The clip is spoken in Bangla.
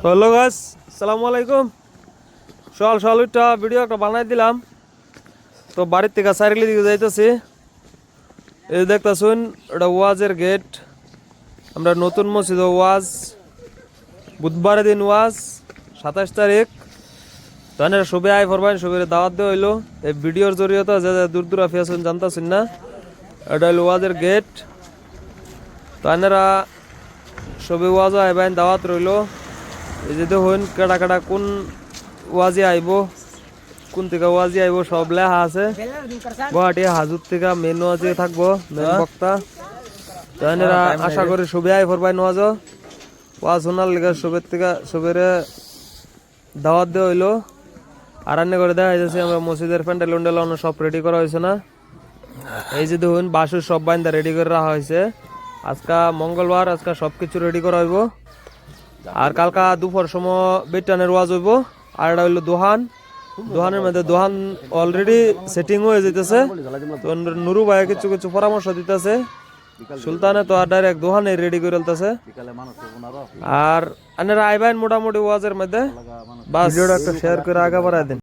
তো হ্যালো গাইস, আসসালামু আলাইকুম। সকাল সকাল একটা ভিডিও একটা বানাই দিলাম। তো বাড়ির থেকে সাইকেলের দিকে যাইতেছি। এই দেখতেছুন, এটা ওয়াজের গেট। আমরা নতুন মসজিদ ওয়াজ, বুধবারের দিন ওয়াজ 27 তারিখ। তাহলে সবে আয় ফরবাইন সবের দাওয়াত দেওয়া হইলো এই ভিডিওর জরিয়তে, যে দূর দূর আফিয়াছুন জানতেছেন না। এটা হইলো ওয়াজের গেট। তাহলে সবে ওয়াজ আইবাইন দাওয়াত রইলো। এই যে দেখুন কেডা কেডা কোন ওয়াজি আইব, কোন থেকে ওয়াজি আইব সব লেখা আছে। গুয়াহাটি হাজুর থেকে মেন ওয়াজি থাকবো, মেন বক্তা। তাহলে আশা করি সবে আই ফরবাই ওয়াজ ওয়াজ শোনার লেগে সবের থেকে সবের দাওয়াত দেওয়া হইলো। আর রান্না করে দেখা যাচ্ছে আমরা মসজিদের প্যান্ডেল উন্ডেল সব রেডি করা হয়েছে না। এই যে দেখুন বাসুর সব বাইন্দা রেডি করে রাখা হয়েছে। আজকা মঙ্গলবার, আজকা সবকিছু রেডি করা হইব। আর কালকা দুপুর সময় বেটানের ওয়াজ হইব। আর এটা হইলো দোহান, দোহানের মধ্যে দোহান অলরেডি সেটিং হয়ে যেতেছে। তো নুরু ভাই কিছু কিছু পরামর্শ দিতেছে, সুলতানে তো আর ডাইরেক্ট দোহানে রেডি করে ফেলতেছে। আর আপনারা আইবেন মোটামুটি ওয়াজের মধ্যে, বাস ভিডিওটা একটা শেয়ার করে আগে বাড়ায় দিন।